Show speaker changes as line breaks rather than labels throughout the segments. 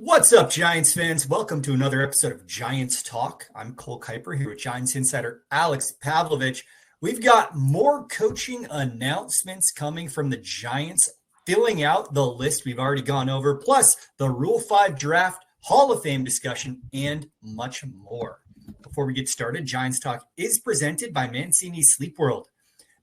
What's up, Giants fans? Welcome to another episode of Giants Talk. I'm Cole Kuiper here with Giants insider Alex Pavlovic. We've got more coaching announcements coming from the Giants, filling out the list we've already gone over, plus the Rule 5 draft, Hall of Fame discussion, and much more. Before we get started, Giants Talk is presented by Mancini Sleep World.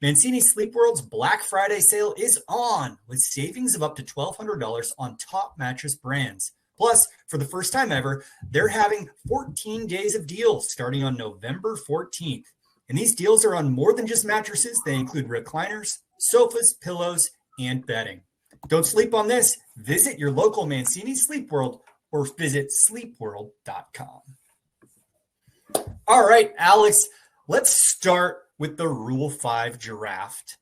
Mancini Sleep World's Black Friday sale is on with savings of up to $1,200 on top mattress brands. Plus, for the first time ever, they're having 14 days of deals starting on November 14th. And these deals are on more than just mattresses. They include recliners, sofas, pillows, and bedding. Don't sleep on this. Visit your local Mancini Sleep World or visit sleepworld.com. All right, Alex, let's start with the Rule 5 draft.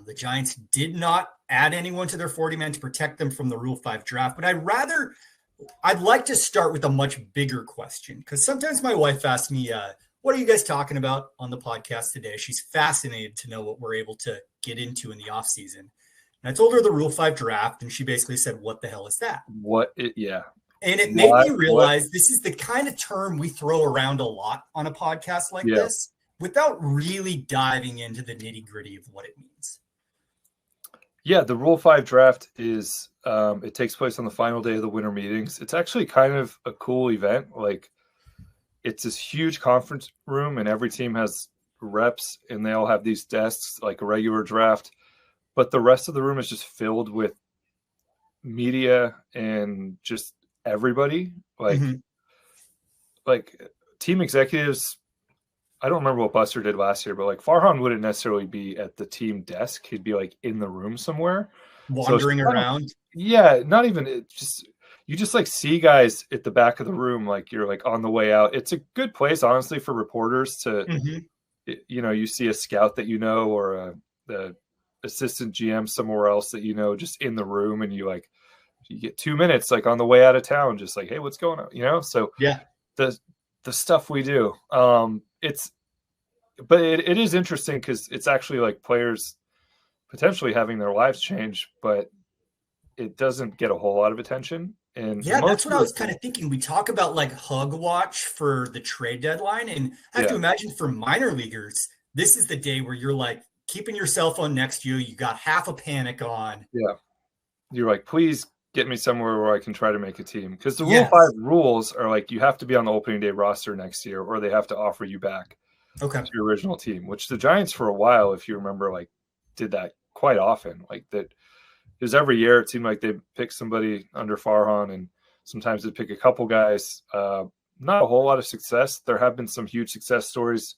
The Giants did not add anyone to their 40-man to protect them from the Rule 5 draft, but I'd like to start with a much bigger question, because sometimes my wife asks me, what are you guys talking about on the podcast today? She's fascinated to know what we're able to get into in the offseason. And I told her the Rule 5 draft, and she basically said, what the hell is that? And it made me realize this is the kind of term we throw around a lot on a podcast like this without really diving into the nitty-gritty of what it means.
Yeah, the Rule 5 draft is it takes place on the final day of the winter meetings. It's actually kind of a cool event. Like, it's this huge conference room, and every team has reps, and they all have these desks like a regular draft. But the rest of the room is just filled with media and just everybody. Like team executives. I don't remember what Buster did last year, but like Farhan wouldn't necessarily be at the team desk. He'd be like in the room somewhere,
wandering around.
Not even you just like see guys at the back of the room, like you're like on the way out. It's a good place, honestly, for reporters to, you see a scout that or the assistant GM somewhere else that just in the room, and you get 2 minutes like on the way out of town, just like, hey, what's going on? So
yeah,
the stuff we do. But it is interesting because it's actually like players potentially having their lives change, but it doesn't get a whole lot of attention. And
that's what I was kind of thinking. We talk about like hug watch for the trade deadline, and I have to imagine for minor leaguers, this is the day where you're like keeping your cell phone next to you. You got half a panic on.
Yeah. You're like, please get me somewhere where I can try to make a team. Because the Rule 5 rules are like, you have to be on the opening day roster next year, or they have to offer you back to your original team, which the Giants for a while, if you remember, like did that quite often. Like that, because every year it seemed like they'd pick somebody under Farhan, and sometimes they'd pick a couple guys. Not a whole lot of success. There have been some huge success stories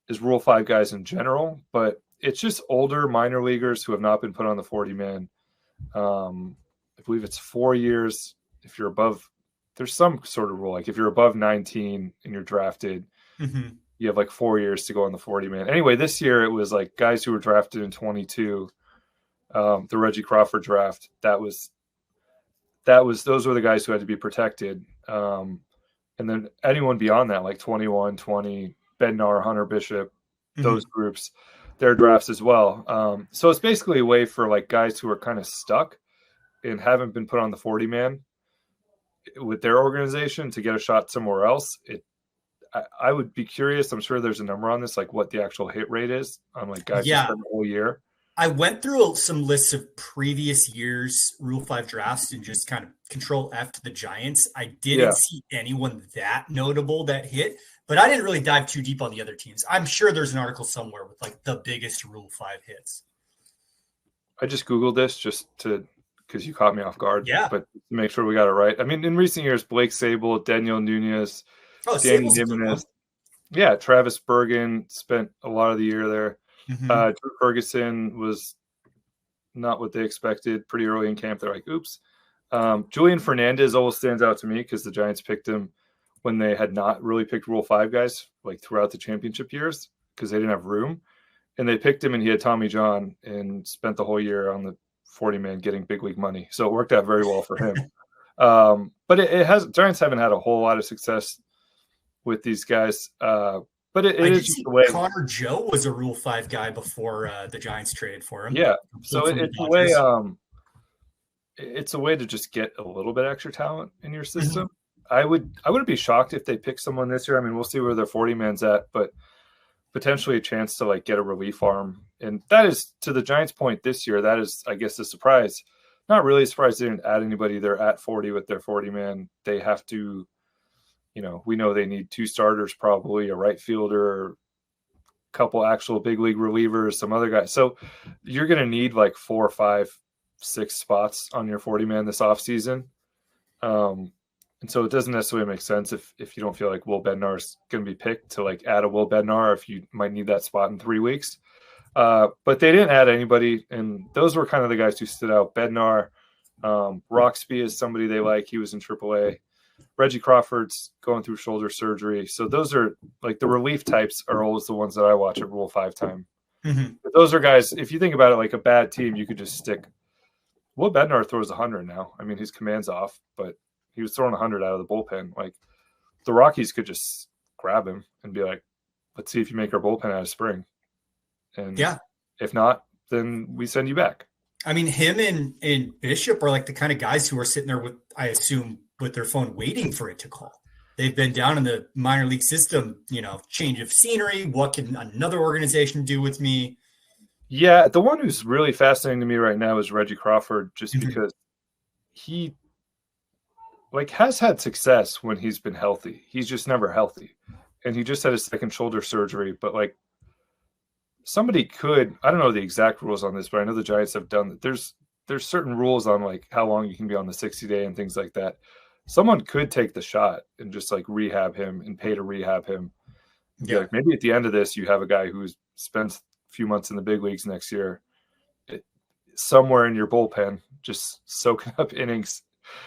as Rule 5 guys in general, but it's just older minor leaguers who have not been put on the 40-man. I believe it's 4 years. If you're above, there's some sort of rule. Like if you're above 19 and you're drafted, you have like 4 years to go on the 40-man. Anyway, this year it was like guys who were drafted in 22, the Reggie Crawford draft. Those were the guys who had to be protected. And then anyone beyond that, like 21, 20, Bednar, Hunter Bishop, those groups, their drafts as well. So it's basically a way for like guys who are kind of stuck and haven't been put on the 40-man with their organization to get a shot somewhere else. I would be curious. I'm sure there's a number on this, like what the actual hit rate is on like guys who spend the whole year.
I went through some lists of previous years Rule 5 drafts and just kind of Control F to the Giants. I didn't see anyone that notable that hit, but I didn't really dive too deep on the other teams. I'm sure there's an article somewhere with like the biggest Rule 5 hits.
I just Googled this because you caught me off guard.
Yeah.
But to make sure we got it right. I mean, in recent years, Blake Sable, Daniel Nunez, Danny Jimenez. Yeah, Travis Bergen spent a lot of the year there. Drew Ferguson was not what they expected pretty early in camp. They're like, oops. Julian Fernandez always stands out to me because the Giants picked him when they had not really picked Rule 5 guys like throughout the championship years because they didn't have room. And they picked him and he had Tommy John and spent the whole year on the 40-man getting big league money. So it worked out very well for him. But Giants haven't had a whole lot of success with these guys. But it is just the way.
Connor Joe was a Rule 5 guy before the Giants traded for him.
Yeah. So it's the way it's a way to just get a little bit extra talent in your system. I wouldn't be shocked if they pick someone this year. I mean, we'll see where their 40-man's at, but potentially a chance to like get a relief arm. And that is, to the Giants' point this year, that is, I guess, a surprise. Not really surprised they didn't add anybody. They're at 40 with their 40-man. They have to, we know they need 2 starters, probably a right fielder, a couple actual big league relievers, some other guys. So you're going to need like 4, 5, 6 spots on your 40-man this offseason. And so it doesn't necessarily make sense if you don't feel like Will Bednar is going to be picked to like add a Will Bednar if you might need that spot in 3 weeks. But they didn't add anybody, and those were kind of the guys who stood out. Bednar, Roxby is somebody they like. He was in AAA. Reggie Crawford's going through shoulder surgery. So those are like the relief types are always the ones that I watch at Rule 5 time. But those are guys, if you think about it like a bad team, you could just stick. Will Bednar throws 100 now. I mean, his command's off, but he was throwing 100 out of the bullpen. Like the Rockies could just grab him and be like, let's see if you make our bullpen out of spring. And if not, then we send you back.
I mean, him and Bishop are like the kind of guys who are sitting there with, I assume, with their phone waiting for it to call. They've been down in the minor league system, change of scenery. What can another organization do with me?
Yeah, the one who's really fascinating to me right now is Reggie Crawford, just because he has had success when he's been healthy. He's just never healthy. And he just had his second shoulder surgery, but somebody could, I don't know the exact rules on this, but I know the Giants have done that. There's certain rules on like how long you can be on the 60-day and things like that. Someone could take the shot and just like rehab him and pay to rehab him. Yeah. Like maybe at the end of this, you have a guy who spends a few months in the big leagues next year, somewhere in your bullpen, just soaking up innings.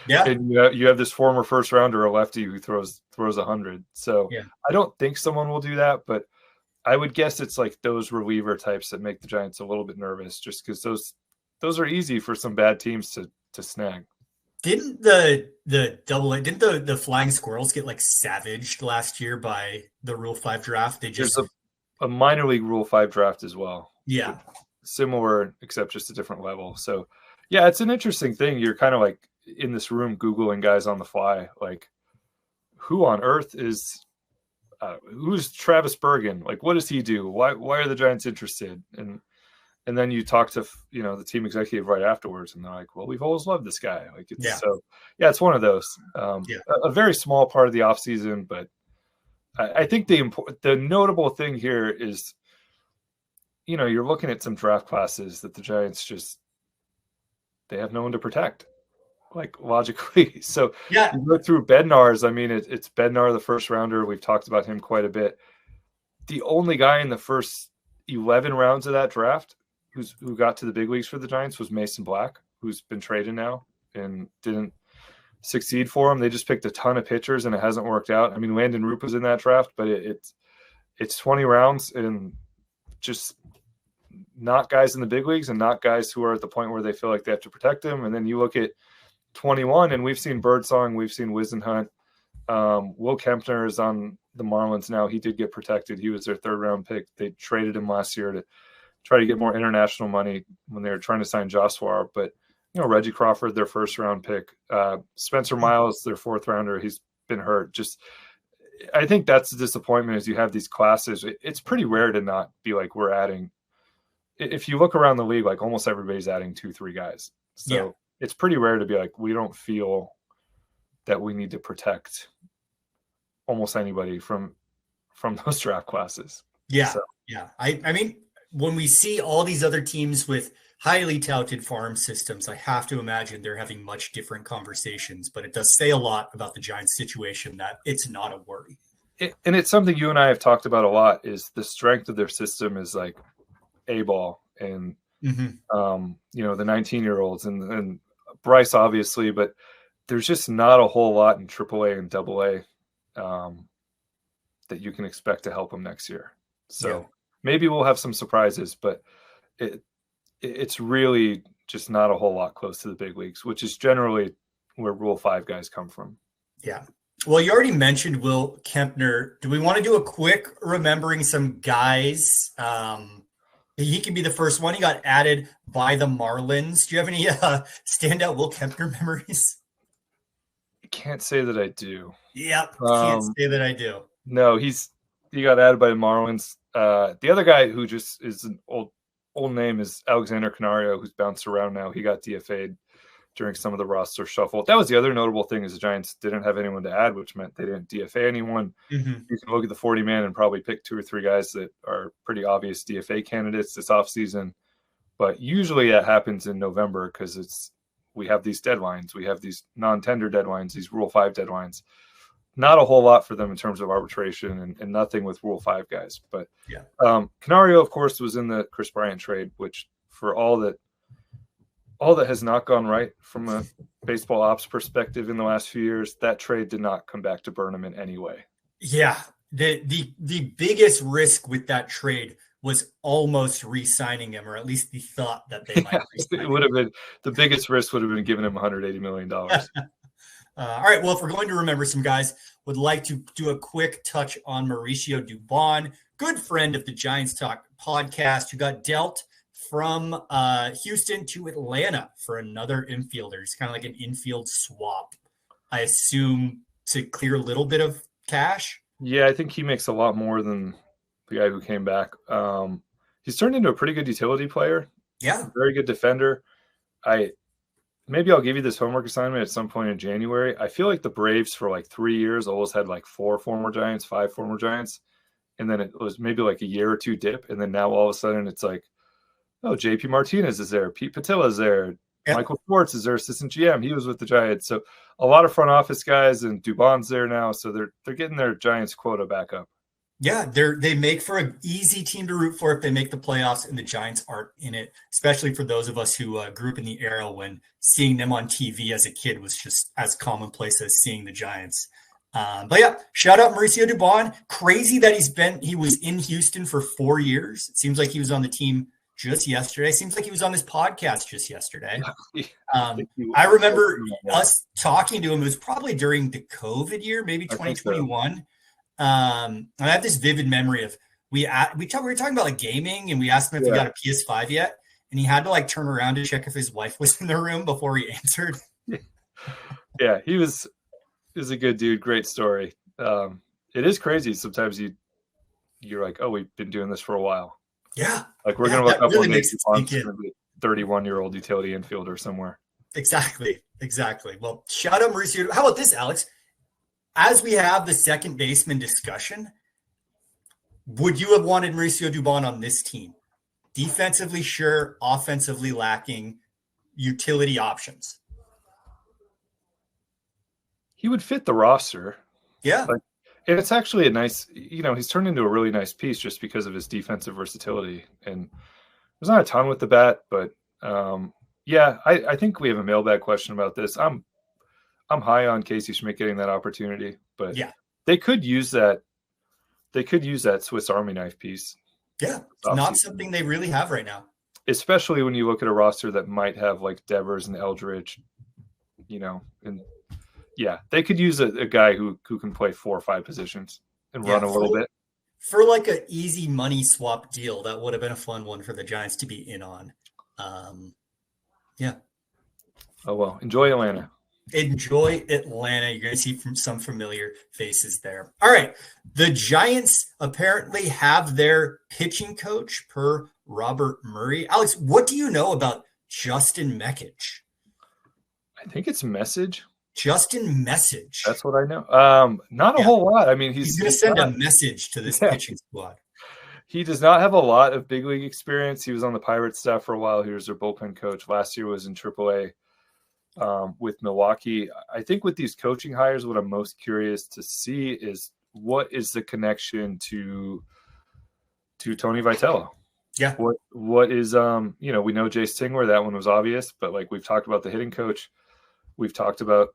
Yeah. And you have this former first rounder, a lefty who throws 100. So I don't think someone will do that, but I would guess it's like those reliever types that make the Giants a little bit nervous, just because those are easy for some bad teams to snag.
Didn't the Flying Squirrels get like savaged last year by the Rule 5 draft?
There's a minor league Rule 5 draft as well.
Yeah.
Similar, except just a different level. So yeah, it's an interesting thing. You're kind of like in this room Googling guys on the fly, like who on earth is who's Travis Bergen? Like, what does he do? Why are the Giants interested? And then you talk to the team executive right afterwards, and they're like, "Well, we've always loved this guy." Like, it's one of those. A very small part of the offseason, but I think the notable thing here is, you're looking at some draft classes that the Giants they have no one to protect, like logically. So you go through Bednar's. I mean, it's Bednar, the first rounder. We've talked about him quite a bit. The only guy in the first 11 rounds of that draft who got to the big leagues for the Giants was Mason Black, who's been traded now and didn't succeed for him. They just picked a ton of pitchers and it hasn't worked out. I mean, Landon Roop was in that draft, but it's 20 rounds and just not guys in the big leagues and not guys who are at the point where they feel like they have to protect him. And then you look at 21 and we've seen Birdsong, we've seen Wisenhunt. Will Kempner is on the Marlins now. He did get protected. He was their 3rd round pick. They traded him last year to try to get more international money when they were trying to sign Joswar. But, Reggie Crawford, their 1st round pick, Spencer Miles, their 4th rounder, he's been hurt. I think that's the disappointment is you have these classes. It's pretty rare to not be like, we're adding, if you look around the league, like almost everybody's adding 2-3 guys. So it's pretty rare to be like, we don't feel that we need to protect almost anybody from those draft classes.
Yeah. So. Yeah. I mean, when we see all these other teams with highly touted farm systems, I have to imagine they're having much different conversations, but it does say a lot about the Giants situation that it's not a worry.
And it's something you and I have talked about a lot is the strength of their system is like A-ball and, the 19-year-olds and Bryce, obviously, but there's just not a whole lot in AAA and AA that you can expect to help them next year. So maybe we'll have some surprises, but it's really just not a whole lot close to the big leagues, which is generally where Rule 5 guys come from.
Yeah. Well, you already mentioned Will Kempner. Do we want to do a quick remembering some guys He can be the first one. He got added by the Marlins. Do you have any standout Will Kempner memories?
I can't say that I do.
Yep, can't say that I do.
No, he got added by the Marlins. The other guy who just is an old name is Alexander Canario, who's bounced around now. He got DFA'd during some of the roster shuffle. That was the other notable thing, is the Giants didn't have anyone to add, which meant they didn't DFA anyone. Mm-hmm. You can look at the 40-man and probably pick 2 or 3 guys that are pretty obvious DFA candidates this offseason. But usually that happens in November because we have these deadlines. We have these non-tender deadlines, these Rule 5 deadlines. Not a whole lot for them in terms of arbitration and nothing with Rule 5 guys. But Canario, of course, was in the Chris Bryant trade, which for all that has not gone right from a baseball ops perspective in the last few years, that trade did not come back to burn him in any way.
Yeah. The biggest risk with that trade was almost re-signing him, or at least the thought that they might re-sign him.
It would have been the biggest risk would have been giving him $180 million.
All right. Well, if we're going to remember some guys, would like to do a quick touch on Mauricio Dubon, good friend of the Giants Talk podcast, who got dealt from Houston to Atlanta for another infielder. It's kind of like an infield swap, I assume, to clear a little bit of cash.
Yeah, I think he makes a lot more than the guy who came back. He's turned into a pretty good utility player.
Yeah.
Very good defender. Maybe I'll give you this homework assignment at some point in January. I feel like the Braves for like 3 years always had like 4 former Giants, 5 former Giants. And then it was maybe like a year or 2 dip. And then now all of a sudden it's like, oh, JP Martinez is there. Pete Patilla is there. Yep. Michael Schwartz is their assistant GM. He was with the Giants. So a lot of front office guys, and Dubon's there now. So they're getting their Giants quota back up.
Yeah, they make for an easy team to root for if they make the playoffs and the Giants aren't in it, especially for those of us who grew up in the era when seeing them on TV as a kid was just as commonplace as seeing the Giants. But yeah, shout out Mauricio Dubon. Crazy that he was in Houston for 4 years. It seems like he was on the team just yesterday. Seems like he was on this podcast just yesterday. I remember us talking to him. It was probably during the COVID year, maybe 2021. I have this vivid memory of we were talking about like gaming, and we asked him if he got a PS5 yet, and he had to like turn around to check if his wife was in the room before he answered.
Yeah, he was a good dude. Great story. It is crazy. Sometimes you're like, oh, we've been doing this for a while.
Yeah.
Like we're going to look up one day, 31-year-old utility infielder somewhere.
Exactly. Well, shout out Mauricio. How about this, Alex? As we have the second baseman discussion, would you have wanted Mauricio Dubon on this team? Defensively, sure. Offensively, lacking utility options. He
would fit the roster.
Yeah.
And it's actually a nice, he's turned into a really nice piece just because of his defensive versatility. And there's not a ton with the bat, but I think we have a mailbag question about this. I'm high on Casey Schmidt getting that opportunity, but they could use that. They could use that Swiss Army knife piece.
Yeah, it's not something they really have right now.
Especially when you look at a roster that might have like Devers and Eldridge, and they could use a guy who can play 4 or 5 positions and run a little bit.
For like an easy money swap deal, that would have been a fun one for the Giants to be in on.
Oh, well, enjoy Atlanta.
Enjoy Atlanta. You're going to see some familiar faces there. All right. The Giants apparently have their pitching coach per Robert Murray. Alex, what do you know about Justin Meccage?
I think it's Message.
Justin Meccage.
That's what I know. Not a whole lot. I mean, he's
going to send a message to this pitching squad.
He does not have a lot of big league experience. He was on the Pirates staff for a while. He was their bullpen coach. Last year was in AAA. With Milwaukee. I think with these coaching hires, what I'm most curious to see is what is the connection to Tony Vitello.
Yeah.
What is we know Jay Stingler, that one was obvious, but like we've talked about the hitting coach, we've talked about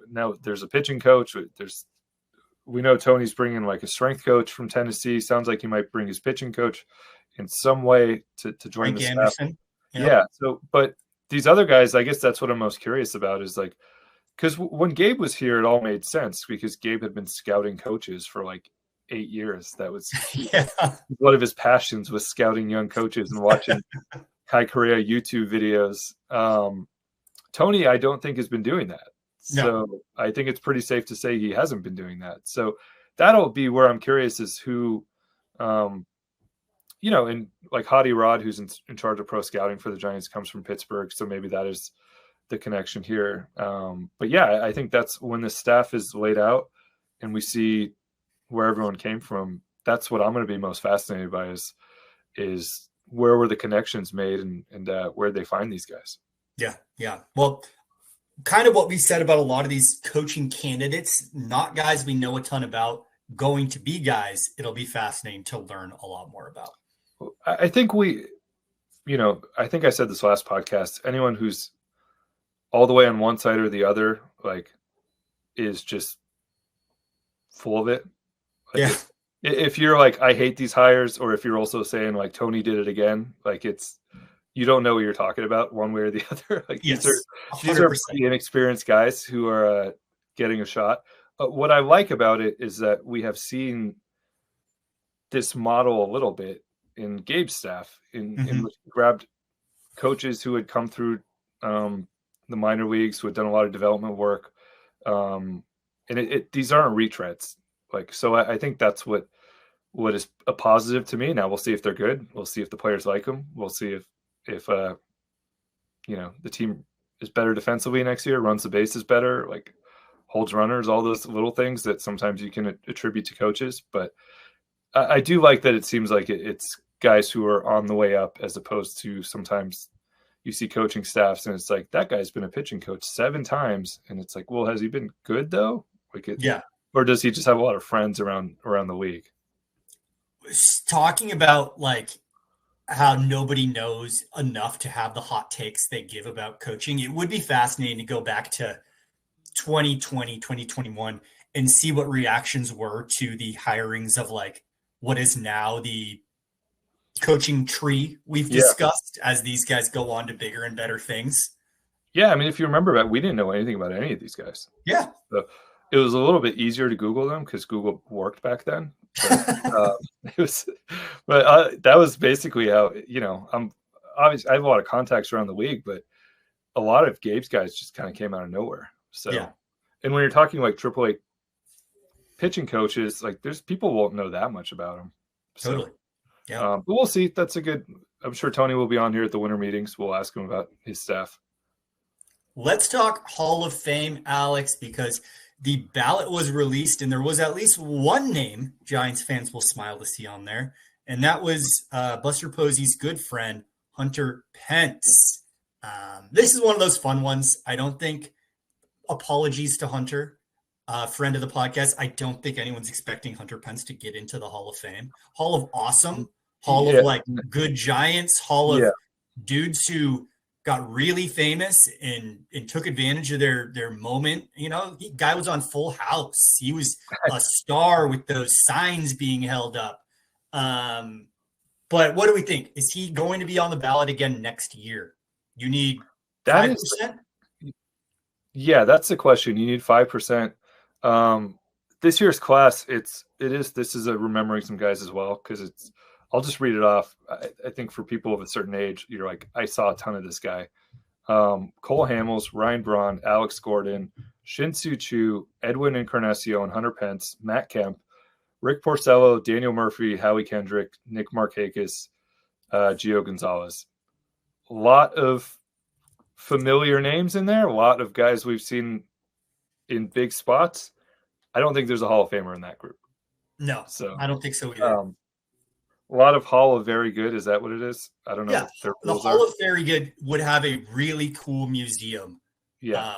now there's a pitching coach. We know Tony's bringing like a strength coach from Tennessee. Sounds like he might bring his pitching coach in some way to join the staff. Yeah. So, but these other guys, I guess that's what I'm most curious about is like, because when Gabe was here, it all made sense because Gabe had been scouting coaches for like 8 years. That was
yeah.
One of his passions was scouting young coaches and watching Kai Correa YouTube videos. Tony, I don't think has been doing that. So no. I think it's pretty safe to say he hasn't been doing that. So that'll be where I'm curious is who, and like Hadi Rod, who's in charge of pro scouting for the Giants, comes from Pittsburgh. So maybe that is the connection here. But yeah, I think that's when the staff is laid out and we see where everyone came from. That's what I'm going to be most fascinated by is where were the connections made and where they find these guys.
Yeah. Yeah. Well, kind of what we said about a lot of these coaching candidates, not guys we know a ton about, going to be guys it'll be fascinating to learn a lot more about.
I think I think I said this last podcast, anyone who's all the way on one side or the other, like, is just full of it. Like,
yeah.
If you're like, I hate these hires, or if you're also saying like Tony did it again, like you don't know what you're talking about one way or the other. Like
yes,
these are pretty inexperienced guys who are getting a shot. What I like about it is that we have seen this model a little bit in Gabe's staff, in which he grabbed coaches who had come through the minor leagues, who had done a lot of development work. And these aren't retreads. Like, so I think that's what is a positive to me. Now we'll see if they're good. We'll see if the players like them. We'll see if the team is better defensively next year, runs the bases better, like holds runners, all those little things that sometimes you can attribute to coaches. But I do like that it seems like it's guys who are on the way up, as opposed to sometimes you see coaching staffs and it's like, that guy's been a pitching coach 7 times. And it's like, well, has he been good though?
Yeah.
Or does he just have a lot of friends around the league?
Talking about like how nobody knows enough to have the hot takes they give about coaching, it would be fascinating to go back to 2020, 2021 and see what reactions were to the hirings of like what is now the coaching tree we've discussed as these guys go on to bigger and better things.
Yeah, I mean, if you remember that, we didn't know anything about any of these guys.
Yeah.
So it was a little bit easier to Google them because Google worked back then. But that was basically how, I'm obviously I have a lot of contacts around the league, but a lot of Gabe's guys just kind of came out of nowhere. So, yeah. And when you're talking like AAA pitching coaches, like there's people won't know that much about them. So,
totally. Yeah.
But we'll see. I'm sure Tony will be on here at the winter meetings. We'll ask him about his staff.
Let's talk Hall of Fame, Alex, because the ballot was released and there was at least one name Giants fans will smile to see on there. And that was Buster Posey's good friend, Hunter Pence. This is one of those fun ones. I don't think, apologies to Hunter, friend of the podcast, I don't think anyone's expecting Hunter Pence to get into the Hall of Fame. Hall of Awesome, Hall of like good Giants, Hall of dudes who got really famous and took advantage of their moment. Guy was on Full House. He was a star with those signs being held up. But what do we think? Is he going to be on the ballot again next year? You need 5%?
Yeah, that's the question. You need 5%. This year's class, this is a remembering some guys as well, because I'll just read it off. I think for people of a certain age, you're like, I saw a ton of this guy. Cole Hamels, Ryan Braun, Alex Gordon, Shin-Soo Choo, Edwin Encarnacio, and Hunter Pence, Matt Kemp, Rick Porcello, Daniel Murphy, Howie Kendrick, Nick Markakis, Gio Gonzalez. A lot of familiar names in there, a lot of guys we've seen in big spots. I don't think there's a Hall of Famer in that group.
No, so I don't think so either.
A lot of Hall of Very Good. Is that what it is? I don't know.
Yeah, the Hall of Very Good would have a really cool museum.
Yeah.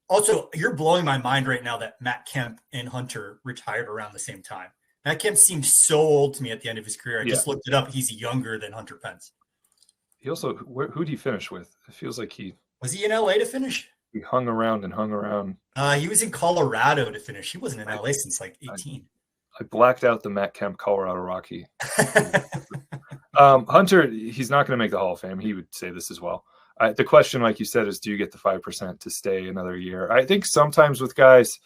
Also, you're blowing my mind right now that Matt Kemp and Hunter retired around the same time. Matt Kemp seems so old to me at the end of his career. I just looked it up. He's younger than Hunter Pence.
He also, who did he finish with? It feels like
was he in LA to finish?
He hung around.
He was in Colorado to finish. He wasn't in LA since like 18.
I blacked out the Matt Kemp Colorado Rocky. Hunter, he's not going to make the Hall of Fame. He would say this as well. The question, like you said, is do you get the 5% to stay another year? I think sometimes with guys,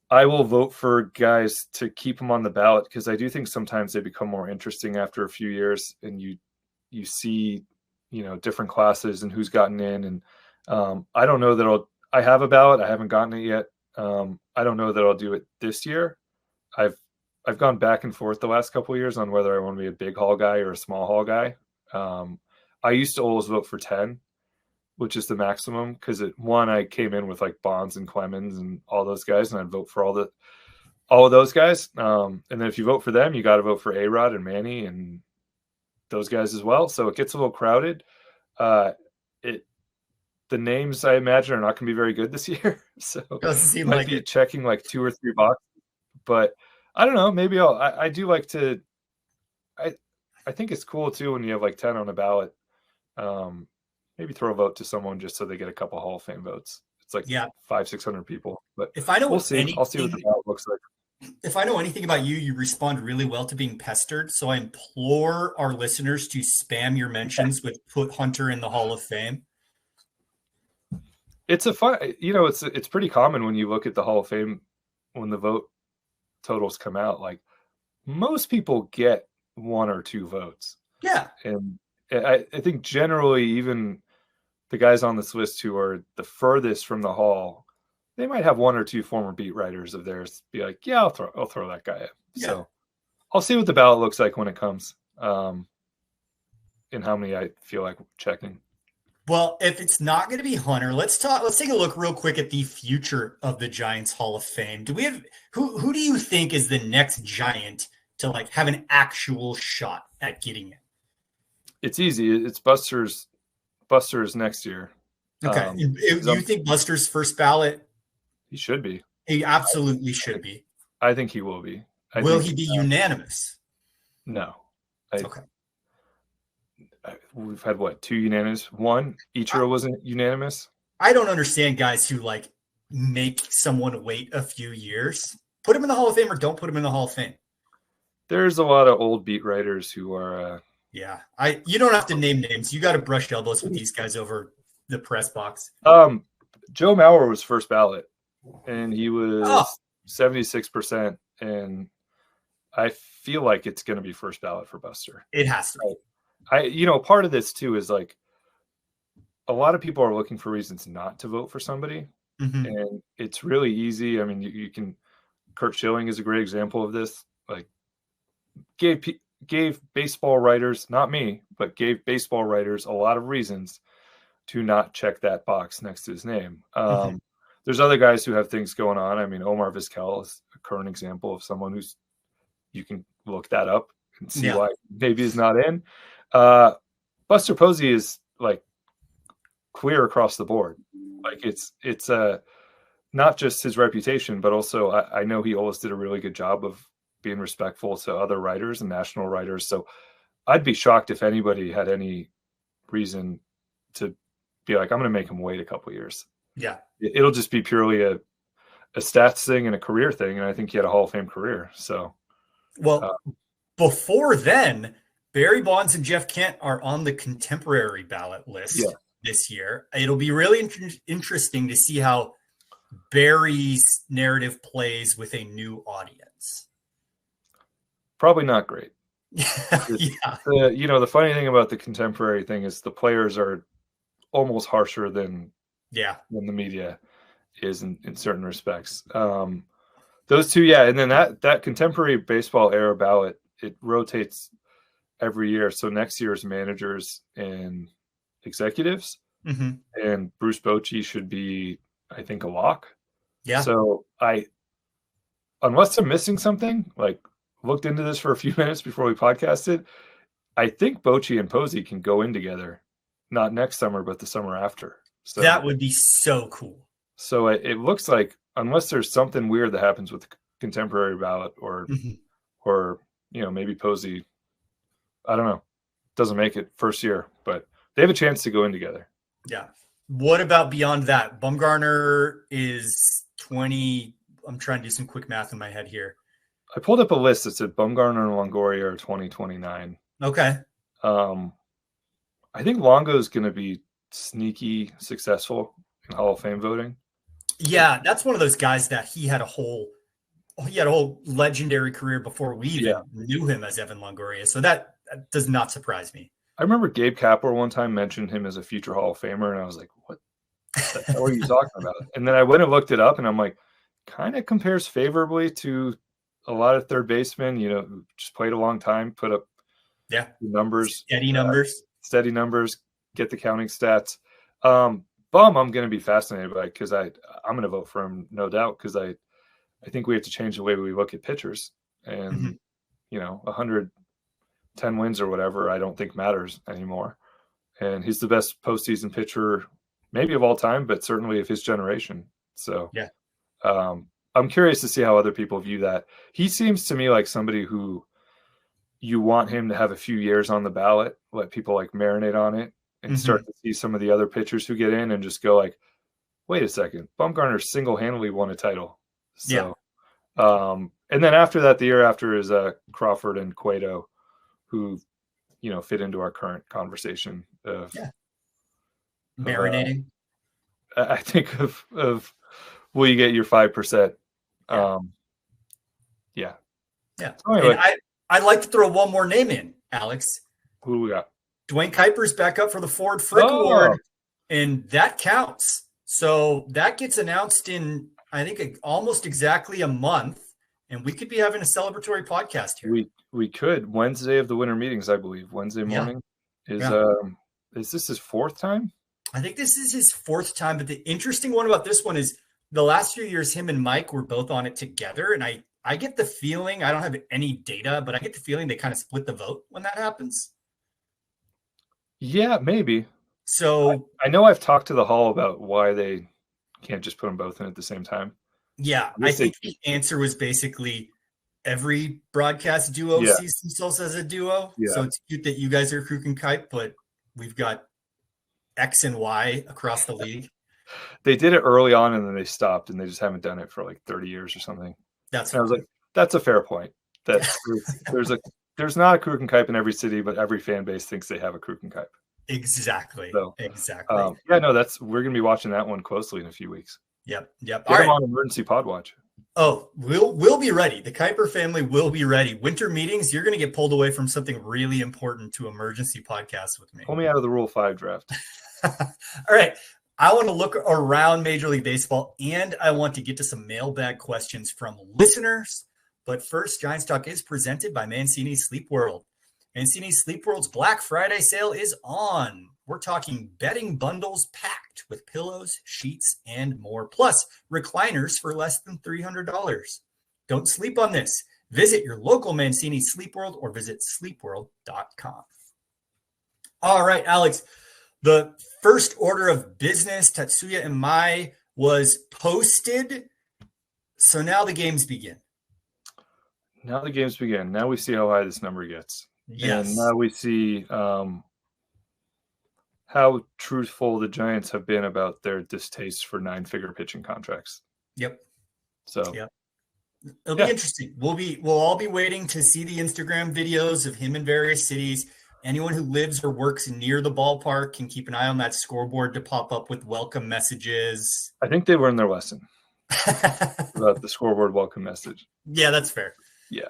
I will vote for guys to keep them on the ballot because I do think sometimes they become more interesting after a few years, and you see, different classes and who's gotten in. And I don't know that I have a ballot. I haven't gotten it yet. I don't know that I'll do it this year. I've gone back and forth the last couple of years on whether I want to be a big hall guy or a small hall guy. I used to always vote for 10, which is the maximum, because I came in with like Bonds and Clemens and all those guys, and I'd vote for all of those guys. And then if you vote for them, you got to vote for A-Rod and Manny and those guys as well. So it gets a little crowded. The names I imagine are not going to be very good this year. So
doesn't
might be checking like 2 or 3 boxes, but I don't know. Maybe I do like to. I think it's cool too when you have like 10 on a ballot. Maybe throw a vote to someone just so they get a couple Hall of Fame votes. It's like 500-600 people. But
if I know
we'll see. I'll see what the ballot looks like.
If I know anything about you, you respond really well to being pestered. So I implore our listeners to spam your mentions with put Hunter in the Hall of Fame.
It's a fun, it's pretty common when you look at the Hall of Fame when the vote totals come out. Like most people get 1 or 2 votes.
Yeah.
And I think generally even the guys on this list who are the furthest from the Hall, they might have 1 or 2 former beat writers of theirs be like, yeah, I'll throw that guy in. Yeah. So I'll see what the ballot looks like when it comes, and how many I feel like checking.
Well, if it's not going to be Hunter, let's take a look real quick at the future of the Giants Hall of Fame. Do we have who do you think is the next Giant to like have an actual shot at getting it?
It's easy. It's Buster's next year.
Okay. You think Buster's first ballot?
He should be.
He absolutely should be.
I think he will be.
Will he be unanimous?
No.
Okay.
We've had 2 unanimous? 1? Ichiro wasn't unanimous?
I don't understand guys who like make someone wait a few years. Put him in the Hall of Fame or don't put him in the Hall of Fame.
There's a lot of old beat writers who are
you don't have to name names. You got to brush elbows with these guys over the press box.
Joe Mauer was first ballot and he was 76%, and I feel like it's going to be first ballot for Buster.
It has to be.
Part of this too is like a lot of people are looking for reasons not to vote for somebody, and it's really easy. I mean, you can. Kurt Schilling is a great example of this. Like, gave baseball writers, not me, but gave baseball writers a lot of reasons to not check that box next to his name. There's other guys who have things going on. I mean, Omar Vizquel is a current example of someone who's. You can look that up and see why maybe he's not in. Buster Posey is like queer across the board. Like it's not just his reputation, but also I know he always did a really good job of being respectful to other writers and national writers. So I'd be shocked if anybody had any reason to be like, I'm going to make him wait a couple years.
Yeah.
It'll just be purely a stats thing and a career thing. And I think he had a Hall of Fame career. So,
before then, Barry Bonds and Jeff Kent are on the contemporary ballot list this year. It'll be really interesting to see how Barry's narrative plays with a new audience.
Probably not great.
Yeah.
The funny thing about the contemporary thing is the players are almost harsher than the media is in certain respects. Those two, and then that contemporary baseball era ballot, it rotates every year. So next year's managers and executives, and Bruce Bochy should be, I think, a lock. Yeah. So unless I'm missing something, like looked into this for a few minutes before we podcasted, I think Bochy and Posey can go in together, not next summer, but the summer after. So
that would be so cool.
So it looks like, unless there's something weird that happens with the contemporary ballot or maybe Posey, I don't know, doesn't make it first year, but they have a chance to go in together.
Yeah. What about beyond that? Bumgarner is 20. I'm trying to do some quick math in my head here.
I pulled up a list that said Bumgarner and Longoria are 2029.
Okay.
I think Longo is going to be sneaky successful in Hall of Fame voting.
Yeah, that's one of those guys that he had a whole he had a whole legendary career before we even knew him as Evan Longoria. So that does not surprise me.
I remember Gabe Kapler one time mentioned him as a future Hall of Famer, and I was like, what the hell are you talking about? And then I went and looked it up, and I'm like, kind of compares favorably to a lot of third basemen, who just played a long time, put up numbers. Steady numbers, get the counting stats. Bum, I'm going to be fascinated by because I'm going to vote for him, no doubt, because I think we have to change the way we look at pitchers. And, 110 wins or whatever, I don't think matters anymore. And he's the best postseason pitcher, maybe of all time, but certainly of his generation. So, I'm curious to see how other people view that. He seems to me like somebody who you want him to have a few years on the ballot, let people like marinate on it and start to see some of the other pitchers who get in and just go like, wait a second, Bumgarner single-handedly won a title. So, and then after that, the year after is Crawford and Cueto, who, fit into our current conversation of
marinating.
I think of will you get your 5%? So anyway,
I'd like to throw one more name in, Alex.
Who do we got?
Dwayne Kuiper's back up for the Ford Frick Award, and that counts. So that gets announced in, I think, almost exactly a month, and we could be having a celebratory podcast here.
We could. Wednesday of the winter meetings, I believe. Wednesday morning. Is this his fourth time?
I think this is his fourth time, but the interesting one about this one is the last few years, him and Mike were both on it together, and I get the feeling, I don't have any data, but I get the feeling they kind of split the vote when that happens.
Yeah, maybe.
So
I know I've talked to the Hall about why they can't just put them both in at the same time.
Yeah, I think the answer was basically every broadcast duo sees themselves as a duo. Yeah. So it's cute that you guys are Kruk and Kuip, but we've got X and Y across the league.
They did it early on and then they stopped, and they just haven't done it for like 30 years or something. I was like, that's a fair point. That there's not a Kruk and Kuip in every city, but every fan base thinks they have a Kruk and Kuip.
Exactly.
So,
exactly.
We're going to be watching that one closely in a few weeks.
Yep.
Get them on emergency pod watch.
Oh, we'll be ready. The Kuiper family will be ready. Winter meetings, you're going to get pulled away from something really important to emergency podcasts with me.
Pull me out of the Rule 5 draft.
All right. I want to look around Major League Baseball, and I want to get to some mailbag questions from listeners. But first, Giants Talk is presented by Mancini Sleep World. Mancini Sleep World's Black Friday sale is on. We're talking bedding bundles packed with pillows, sheets, and more, plus recliners for less than $300. Don't sleep on this. Visit your local Mancini Sleep World or visit sleepworld.com. All right, Alex. The first order of business, Tatsuya and Mai, was posted. So now the games begin.
Now we see how high this number gets.
Yes.
And now we see how truthful the Giants have been about their distaste for 9-figure pitching contracts.
Yep.
So
it'll be interesting. We'll all be waiting to see the Instagram videos of him in various cities. Anyone who lives or works near the ballpark can keep an eye on that scoreboard to pop up with welcome messages.
I think they learned their lesson about the scoreboard welcome message.
Yeah, that's fair.
Yeah.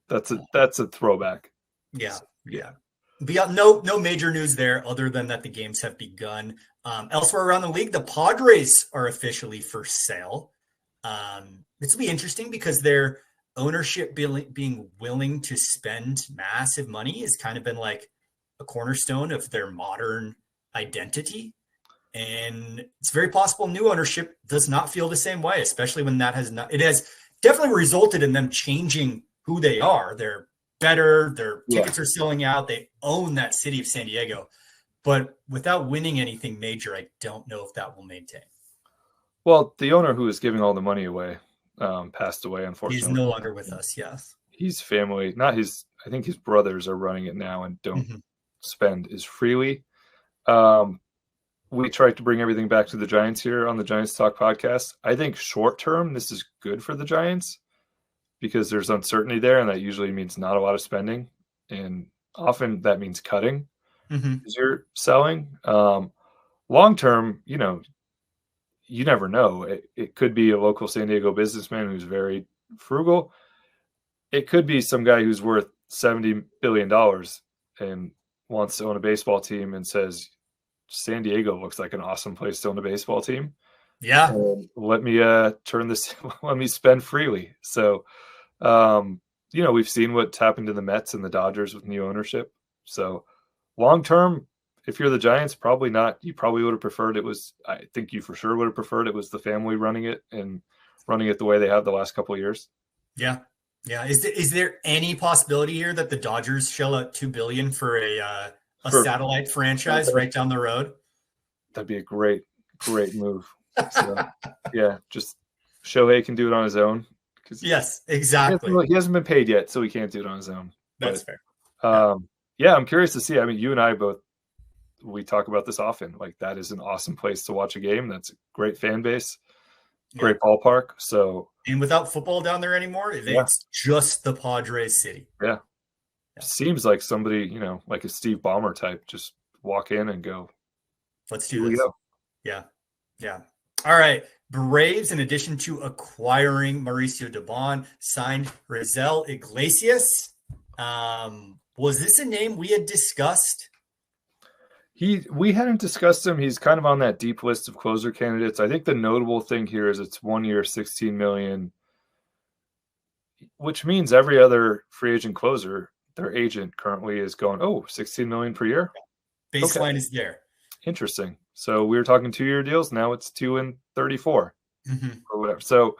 That's a throwback.
Yeah. Beyond no major news there other than that the games have begun. Elsewhere around the league, the Padres are officially for sale. This will be interesting because their ownership being willing to spend massive money has kind of been like a cornerstone of their modern identity. And it's very possible new ownership does not feel the same way, especially when it has definitely resulted in them changing who they are. They're better. Their tickets are selling out. They own that city of San Diego, but without winning anything major, I don't know if that will maintain.
Well, the owner who is giving all the money away passed away, unfortunately.
He's no longer with us. Yes.
He's family, not his, I think his brothers are running it now and don't spend as freely. We tried to bring everything back to the Giants here on the Giants Talk podcast. I think short term, this is good for the Giants because there's uncertainty there, and that usually means not a lot of spending. And often that means cutting as you're selling. Long term, you never know. It could be a local San Diego businessman who's very frugal. It could be some guy who's worth $70 billion and wants to own a baseball team and says, San Diego looks like an awesome place to own a baseball team.
Yeah.
Let me turn this, let me spend freely. So, we've seen what's happened to the Mets and the Dodgers with new ownership. So long term, if you're the Giants, probably not. You probably would have preferred I think you for sure would have preferred it was the family running it and running it the way they have the last couple of years.
Yeah. Yeah. Is there any possibility here that the Dodgers shell out $2 billion for a satellite franchise right down the road?
That'd be a great move. So, yeah, just Shohei can do it on his own.
Yes, exactly.
He hasn't been paid yet, so he can't do it on his own.
That's fair.
Yeah, I'm curious to see. I mean, you and I we talk about this often. Like, that is an awesome place to watch a game. That's a great fan base, great ballpark. So,
and without football down there anymore, it's just the Padres city.
Yeah. Seems like somebody, like a Steve Ballmer type, just walk in and go,
let's do this. Yeah. Yeah. All right. Braves, in addition to acquiring Mauricio Dubon, signed Raisel Iglesias. Was this a name we had discussed?
We hadn't discussed him. He's kind of on that deep list of closer candidates. I think the notable thing here is it's 1 year, $16 million, which means every other free agent closer, their agent currently is going, $16 million per year.
Baseline is there.
Interesting. So we were talking 2-year deals. Now it's 2 and 34 or whatever. So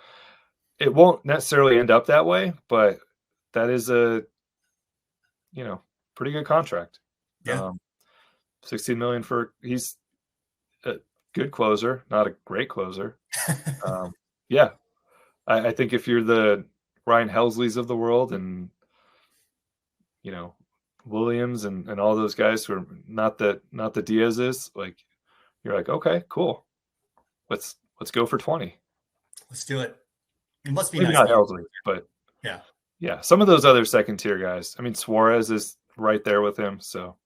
it won't necessarily end up that way, but that is a, pretty good contract.
Yeah.
16 million he's a good closer, not a great closer. Yeah. I think if you're the Ryan Helsleys of the world and, Williams and all those guys who are not the Diaz is, like, you're like, okay, cool. Let's go for 20.
Let's do it. It must be
maybe
nice.
Not Helsley, but yeah. Some of those other second tier guys. I mean, Suarez is right there with him. So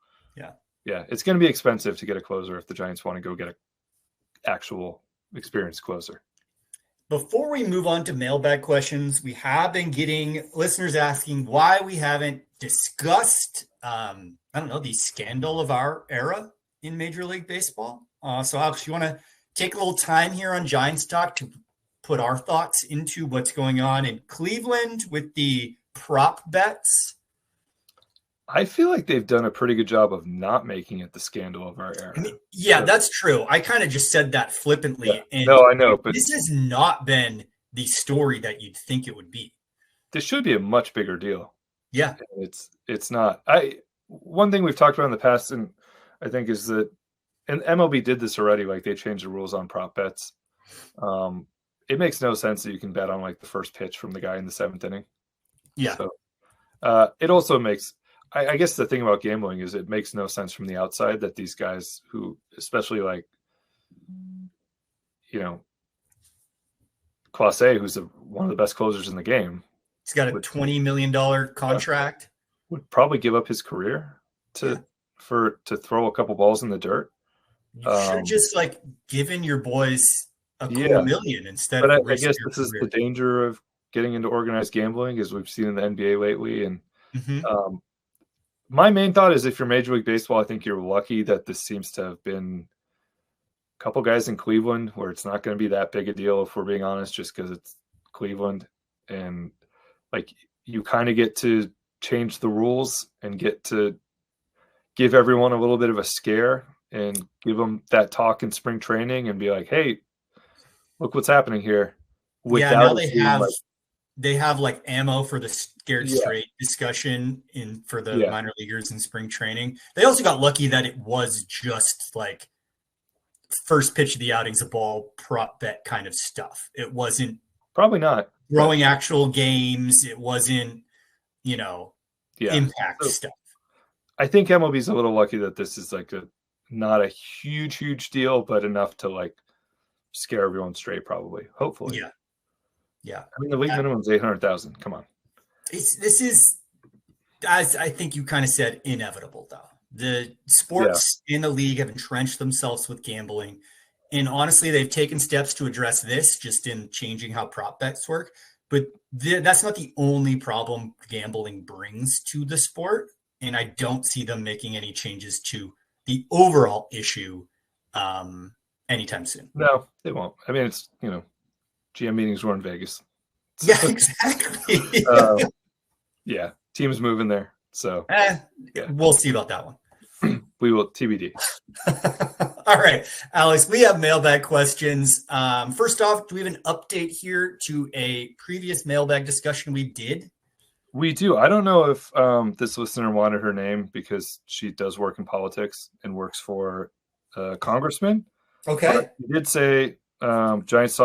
yeah, it's going to be expensive to get a closer if the Giants want to go get an actual experienced closer.
Before we move on to mailbag questions, we have been getting listeners asking why we haven't discussed, the scandal of our era in Major League Baseball. So Alex, you want to take a little time here on Giants Talk to put our thoughts into what's going on in Cleveland with the prop bets?
I feel like they've done a pretty good job of not making it the scandal of our era.
I mean, that's true. I kind of just said that flippantly.
Yeah.
And
no, I know, but
this has not been the story that you'd think it would be.
This should be a much bigger deal.
Yeah.
It's not. One thing we've talked about in the past, and I think is that, and MLB did this already, like they changed the rules on prop bets. It makes no sense that you can bet on like the first pitch from the guy in the 7th inning.
Yeah.
So it also makes, I guess the thing about gambling is it makes no sense from the outside that these guys who, especially like, Clase, who's one of the best closers in the game.
He's got a $20 million contract.
Would probably give up his career to throw a couple balls in the dirt.
You should have just like given your boys a cool million instead of.
But I guess this is the danger of getting into organized gambling, as we've seen in the NBA lately. And my main thought is, if you're Major League Baseball, I think you're lucky that this seems to have been a couple guys in Cleveland where it's not going to be that big a deal, if we're being honest, just because it's Cleveland. And like, you kind of get to change the rules and get to give everyone a little bit of a scare and give them that talk in spring training and be like, hey, look what's happening here.
Now they have like ammo for the scared straight discussion for the minor leaguers in spring training. They also got lucky that it was just like first pitch of the outing's a ball, prop bet kind of stuff. It wasn't
probably not
throwing actual games. It wasn't, impact stuff.
I think MLB's a little lucky that this is like not a huge deal, but enough to like scare everyone straight, probably, hopefully.
Yeah.
I mean, the league minimum is 800,000. Come on.
This is, as I think you kind of said, inevitable though. The sports in the league have entrenched themselves with gambling. And honestly, they've taken steps to address this just in changing how prop bets work. but that's not the only problem gambling brings to the sport. And I don't see them making any changes to the overall issue anytime soon.
No, they won't. I mean, it's, GM meetings were in Vegas.
So, yeah, exactly.
Yeah, teams moving there. So
we'll see about that one.
We will TBD.
All right, Alex, we have mailbag questions. First off, do we have an update here to a previous mailbag discussion we did?
We do. I don't know if this listener wanted her name because she does work in politics and works for a congressman.
Okay.
But she did say Giants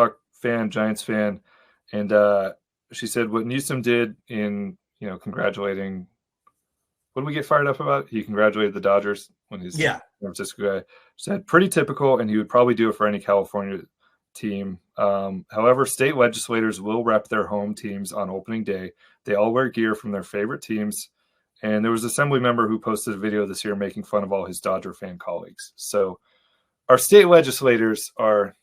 fan, and she said what Newsom did in congratulating. What did we get fired up about? He congratulated the Dodgers when he's San Francisco guy. Said pretty typical, and he would probably do it for any California team. However, state legislators will rep their home teams on opening day. They all wear gear from their favorite teams. And there was an assembly member who posted a video this year making fun of all his Dodger fan colleagues. So our state legislators are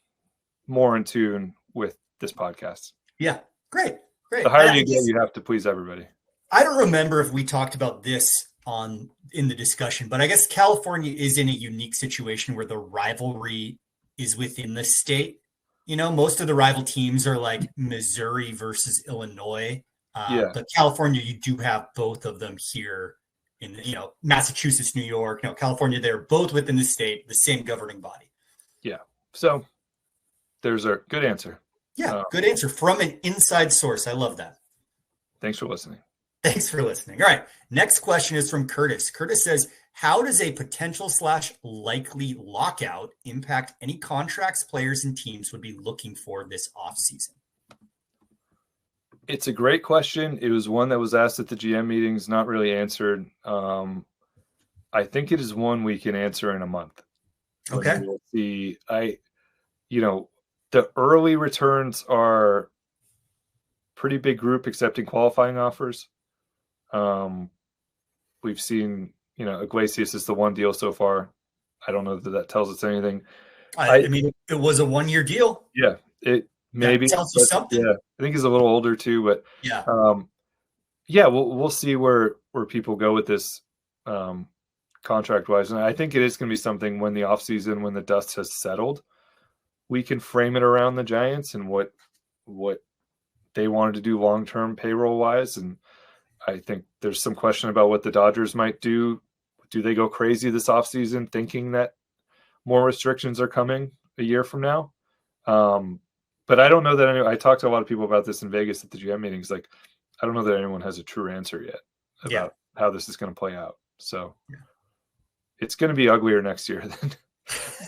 more in tune with this podcast.
Yeah, great.
The higher you get, you have to please everybody.
I don't remember if we talked about this in the discussion, but I guess California is in a unique situation where the rivalry is within the state. Most of the rival teams are like Missouri versus Illinois. But California, you do have both of them here in, Massachusetts, New York, California, they're both within the state, the same governing body.
Yeah. So there's a good answer.
Yeah. Good answer from an inside source. I love that.
Thanks for listening.
Thanks for listening. All right. Next question is from Curtis. Curtis says, how does a potential / likely lockout impact any contracts players and teams would be looking for this offseason?
It's a great question. It was one that was asked at the GM meetings, not really answered. I think it is one we can answer in a month.
Okay.
We'll see. The early returns are pretty big group accepting qualifying offers. We've seen, Iglesias is the one deal so far. I don't know that tells us anything.
I mean, it was a 1-year deal.
Yeah, it maybe
tells you something.
Yeah, I think he's a little older too, but we'll see where people go with this contract wise, and I think it is going to be something when the offseason, when the dust has settled, we can frame it around the Giants and what they wanted to do long term payroll wise, and I think there's some question about what the Dodgers might do. Do they go crazy this offseason thinking that more restrictions are coming a year from now? But I don't know that I talked to a lot of people about this in Vegas at the GM meetings. Like, I don't know that anyone has a true answer yet about how this is going to play out. So it's going to be uglier next year.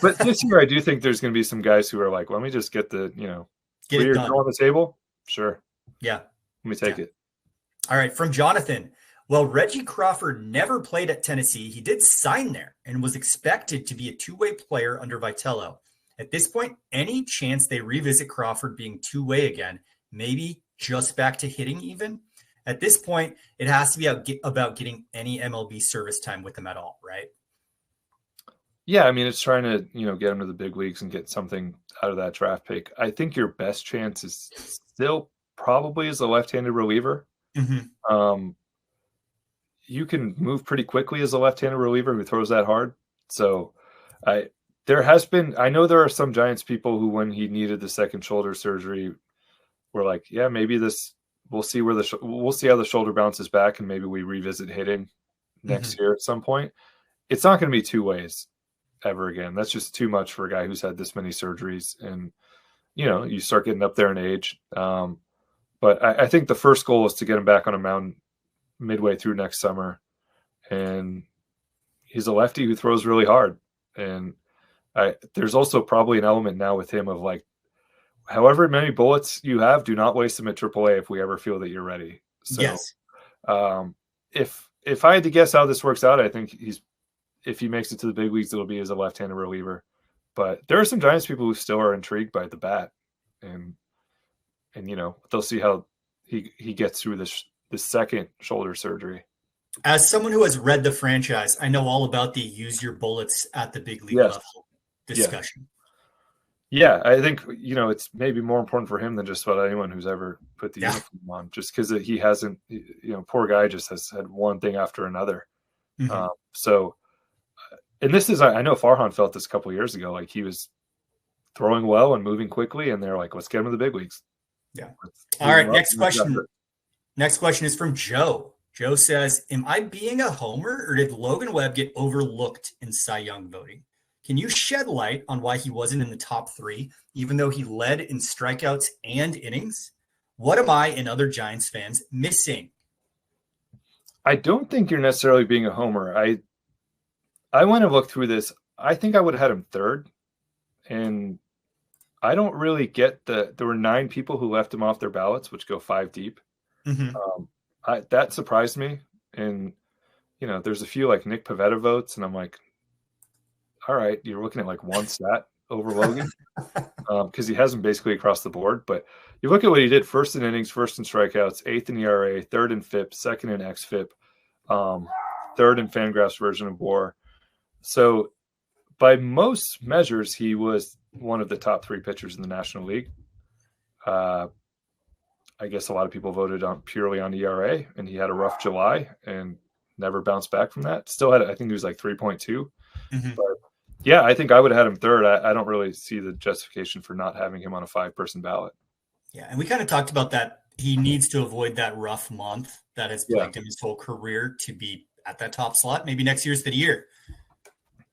But this year, I do think there's going to be some guys who are like, let me just get the,
get it done
on the table. Sure.
Yeah.
Let me take it.
All right. From Jonathan. Well, Reggie Crawford never played at Tennessee. He did sign there and was expected to be a two-way player under Vitello. At this point, any chance they revisit Crawford being two-way again, maybe just back to hitting even? At this point, it has to be about getting any MLB service time with him at all, right?
Yeah, I mean, it's trying to, get him to the big leagues and get something out of that draft pick. I think your best chance is still probably as a left-handed reliever.
Mm-hmm.
You can move pretty quickly as a left-handed reliever who throws that hard. So I know there are some Giants people who, when he needed the second shoulder surgery, were like, yeah, maybe we'll see we'll see how the shoulder bounces back and maybe we revisit hitting next year at some point. It's not going to be two ways ever again. That's just too much for a guy who's had this many surgeries, and you start getting up there in age. But I think the first goal is to get him back on a mound midway through next summer. And he's a lefty who throws really hard. And there's also probably an element now with him of like, however many bullets you have, do not waste them at AAA if we ever feel that you're ready. So,
yes.
If I had to guess how this works out, I think if he makes it to the big leagues, it'll be as a left-handed reliever. But there are some Giants people who still are intrigued by the bat, and they'll see how he gets through this second shoulder surgery.
As someone who has read the franchise, I know all about the use your bullets at the big league level discussion.
Yeah, I think, it's maybe more important for him than just about anyone who's ever put the uniform on, just because he hasn't, poor guy just has had one thing after another.
Mm-hmm.
And this is, I know Farhan felt this a couple of years ago, like he was throwing well and moving quickly, and they're like, let's get him to the big leagues.
Yeah. All right, next question. Next question is from Joe. Joe says, am I being a homer, or did Logan Webb get overlooked in Cy Young voting? Can you shed light on why he wasn't in the top 3, even though he led in strikeouts and innings? What am I and other Giants fans missing?
I don't think you're necessarily being a homer. I went and looked through this. I think I would have had him 3rd. And I don't really get there were 9 people who left him off their ballots, which go 5 deep.
Mm-hmm.
That surprised me. And, there's a few like Nick Pavetta votes, and I'm like, all right, you're looking at like one stat over Logan because he has him basically across the board. But you look at what he did: 1st in innings, 1st in strikeouts, 8th in ERA, 3rd in FIP, 2nd in xFIP, 3rd in Fangraphs version of WAR. So by most measures, he was one of the top 3 pitchers in the National League. I guess a lot of people voted purely on ERA, and he had a rough July and never bounced back from that. Still had, I think he was like 3.2.
Mm-hmm.
But yeah, I think I would have had him 3rd. I don't really see the justification for not having him on a 5-person ballot.
Yeah, and we kind of talked about that. He needs to avoid that rough month that has plagued him his whole career to be at that top slot. Maybe next year's the year.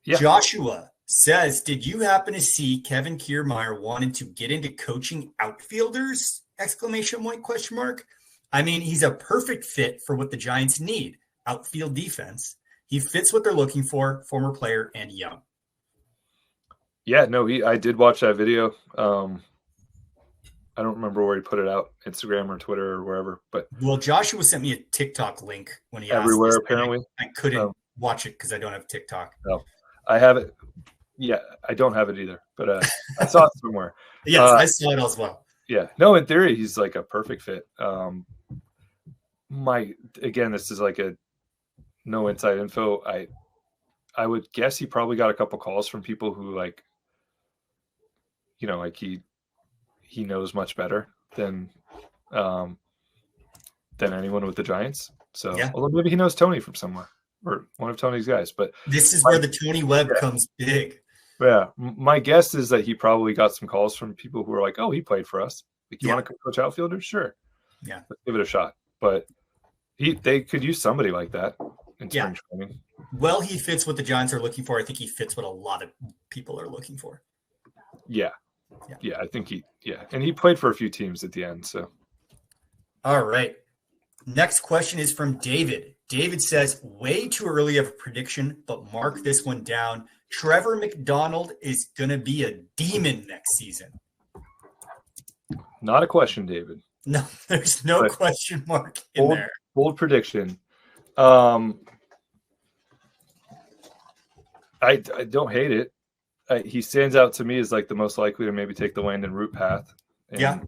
Yeah. Joshua says, did you happen to see Kevin Kiermaier wanted to get into coaching outfielders? ! I mean, he's a perfect fit for what the Giants need. Outfield defense. He fits what they're looking for, former player and young.
Yeah, no, I did watch that video. I don't remember where he put it out, Instagram or Twitter or wherever. But
Joshua sent me a TikTok link when he
everywhere
asked
apparently.
I couldn't watch it because I don't have TikTok.
No, I have it. Yeah, I don't have it either, but I saw it somewhere.
Yes, I saw it as well.
Yeah, no, in theory, he's like a perfect fit. This is like a no inside info. I would guess he probably got a couple calls from people who like he knows much better than anyone with the Giants. So although maybe he knows Tony from somewhere or one of Tony's guys. But
this is where the Tony Webb comes big.
Yeah, my guess is that he probably got some calls from people who were like, "Oh, he played for us. Like, you want to coach outfielders? Sure, let's give it a shot." But they could use somebody like that in spring training.
Well, he fits what the Giants are looking for. I think he fits what a lot of people are looking for.
Yeah, I think and he played for a few teams at the end. So,
all right. Next question is from David. David says, way too early of a prediction, but mark this one down. Trevor McDonald is going to be a demon next season.
Not a question, David.
No, there's no question mark in there.
Bold prediction. I don't hate it. He stands out to me as like the most likely to maybe take the Landon route path and,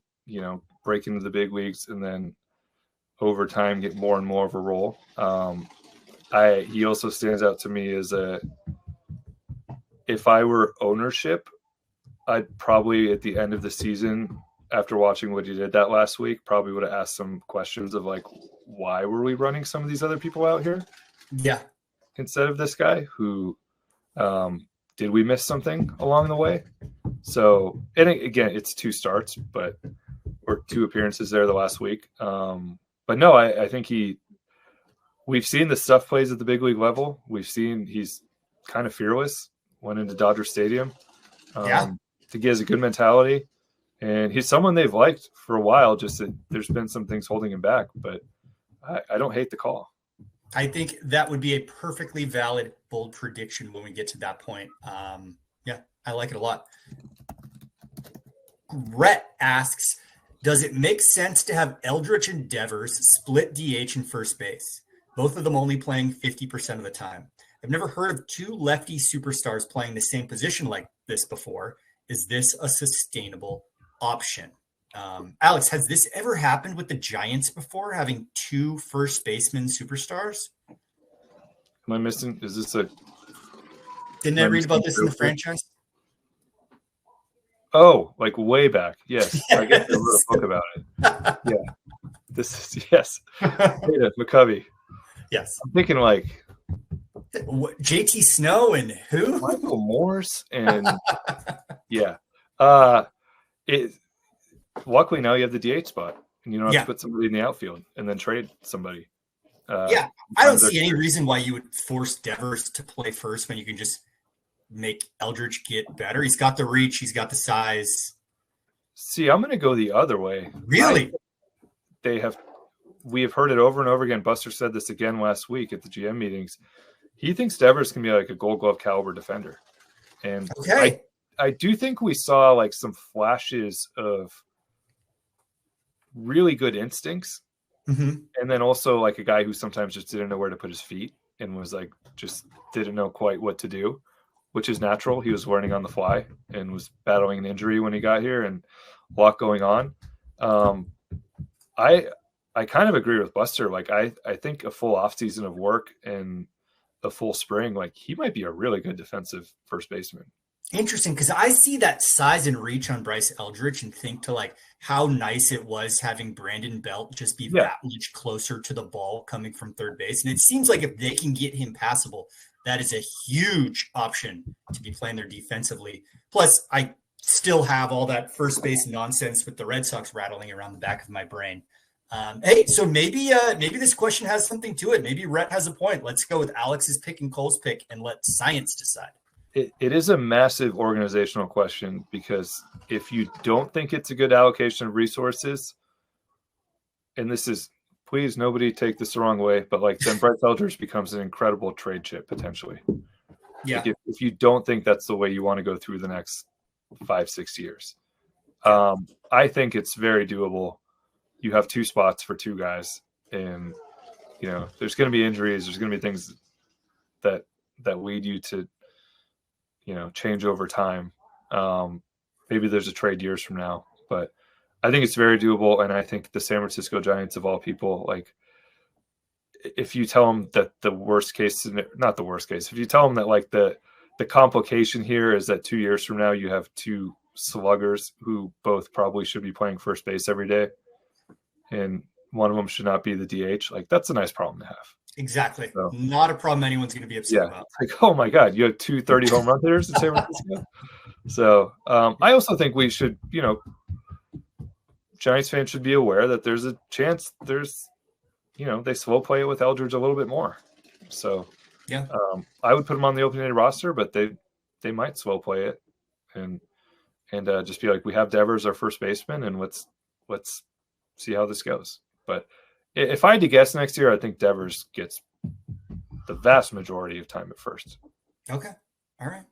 break into the big leagues and then over time get more and more of a role. He also stands out to me as if I were ownership, I'd probably at the end of the season, after watching what he did that last week, probably would have asked some questions of like, why were we running some of these other people out here?
Yeah.
Instead of this guy who, did we miss something along the way? So, and again, it's 2 starts, or 2 appearances there the last week. But no, I think we've seen the stuff plays at the big league level. We've seen he's kind of fearless, went into Dodger Stadium. I think he has a good mentality, and he's someone they've liked for a while. Just that there's been some things holding him back, but I don't hate the call.
I think that would be a perfectly valid, bold prediction when we get to that point. I like it a lot. Brett asks, does it make sense to have Eldritch and Devers split DH and first base? Both of them only playing 50% of the time. I've never heard of 2 lefty superstars playing the same position like this before. Is this a sustainable option? Alex, has this ever happened with the Giants before, having 2 first baseman superstars?
Am I missing? Is this
Didn't I read about this in the franchise?
Oh, like way back. Yes.
Yes.
I guess I wrote a book about it. Yeah. This is, yes. McCovey.
Yes.
I'm thinking like
JT Snow and who?
Michael Morse and yeah. Luckily now you have the DH spot and you don't have to put somebody in the outfield and then trade somebody.
I don't see any reason why you would force Devers to play first when you can just make Eldridge get better. He's got the reach. He's got the size.
See, I'm going to go the other way.
Really?
We have heard it over and over again. Buster said this again last week at the GM meetings. He thinks Devers can be like a Gold Glove caliber defender. And I do think we saw like some flashes of really good instincts.
Mm-hmm.
And then also like a guy who sometimes just didn't know where to put his feet and was like, just didn't know quite what to do, which is natural. He was learning on the fly and was battling an injury when he got here and a lot going on. I kind of agree with Buster. Like I think a full off season of work and a full spring, like he might be a really good defensive first baseman.
Interesting, because I see that size and reach on Bryce Eldridge and think to like how nice it was having Brandon Belt just be that much closer to the ball coming from third base. And it seems like if they can get him passable, that is a huge option to be playing there defensively. Plus, I still have all that first base nonsense with the Red Sox rattling around the back of my brain. Hey, so maybe this question has something to it. Maybe Rhett has a point. Let's go with Alex's pick and Cole's pick and let science decide.
It is a massive organizational question because if you don't think it's a good allocation of resources, and this is, please, nobody take this the wrong way, but like then Bryce Eldridge becomes an incredible trade chip potentially.
Yeah.
Like if you don't think that's the way you want to go through the next 5-6 years, I think it's very doable. You have 2 spots for 2 guys, and you know there's going to be injuries. There's going to be things that lead you to, you know, change over time. Maybe there's a trade years from now, but I think it's very doable. And I think the San Francisco Giants, of all people, like if you tell them that the worst case, not the worst case, if you tell them that like the complication here is that 2 years from now you have 2 sluggers who both probably should be playing first base every day, and one of them should not be the DH, like that's a nice problem to have.
Exactly. So, not a problem anyone's going to be upset about.
Like, oh my God, you have 2 30 home run hitters in San Francisco. So I also think we should, you know, Giants fans should be aware that there's a chance they slow play it with Eldridge a little bit more. So I would put him on the opening day roster, but they might slow play it and just be like, we have Devers, our first baseman, and let's see how this goes. But if I had to guess next year, I think Devers gets the vast majority of time at first.
Okay. All right.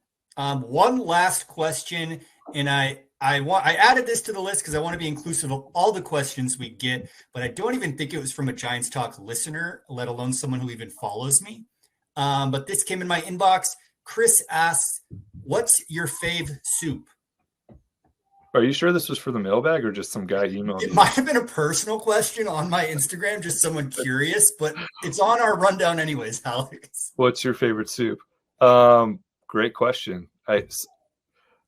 One last question, and I added this to the list because I want to be inclusive of all the questions we get, but I don't even think it was from a Giants Talk listener, let alone someone who even follows me. But this came in my inbox. Chris asks, what's your fave soup?
Are you sure this was for the mailbag or just some guy emailed you?
It might have been a personal question on my Instagram, just someone curious, but it's on our rundown anyways, Alex.
What's your favorite soup? Great question.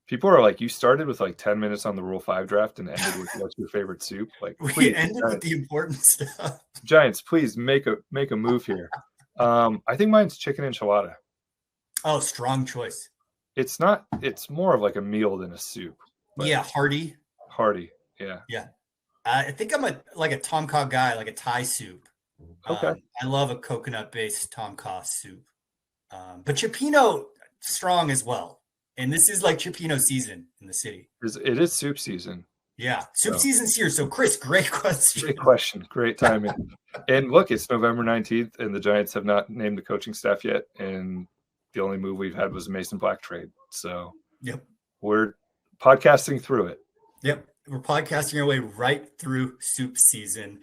People are like, you started with like 10 minutes on the Rule 5 draft and ended with what's your favorite soup? Like,
we ended with the important stuff.
Giants, please make a move here. I think mine's chicken enchilada.
Oh, strong choice.
It's more of like a meal than a soup.
Yeah, hearty.
Yeah.
Yeah. I think I'm a tom kha guy, like a Thai soup.
Okay.
I love a coconut-based tom kha soup. But cioppino, strong as well. And this is like cioppino season in the city.
It is soup season.
Yeah, soup season's here. So, Chris, great question.
Great question. Great timing. And look, it's November 19th, and the Giants have not named the coaching staff yet. And the only move we've had was a Mason Black trade. So, we're podcasting through it.
Yep. We're podcasting our way right through soup season.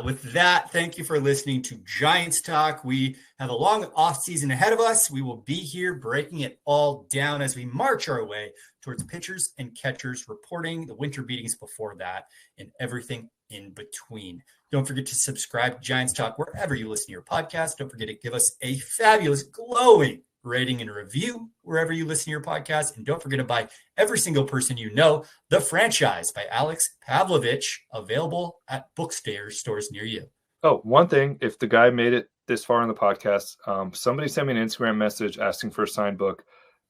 With that, thank you for listening to Giants Talk. We have a long off season ahead of us. We will be here breaking it all down as we march our way towards pitchers and catchers, reporting the winter meetings before that and everything in between. Don't forget to subscribe to Giants Talk wherever you listen to your podcast. Don't forget to give us a fabulous, glowing rating, and review wherever you listen to your podcast. And don't forget to buy Every Single Person You Know, The Franchise by Alex Pavlovic, available at bookstores near you.
Oh, one thing, if the guy made it this far in the podcast, somebody sent me an Instagram message asking for a signed book,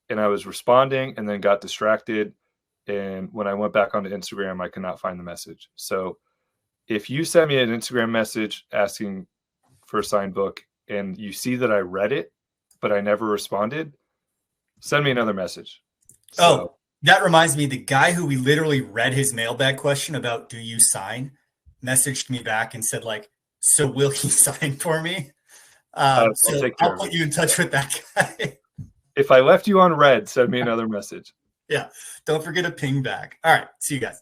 and I was responding and then got distracted. And when I went back onto Instagram, I could not find the message. So if you send me an Instagram message asking for a signed book and you see that I read it, but I never responded, send me another message.
So, that reminds me, the guy who we literally read his mailbag question about, do you sign, messaged me back and said, like, so will he sign for me? I'll put you in touch with that guy.
If I left you on red, send me another message.
Yeah. Don't forget to ping back. All right. See you guys.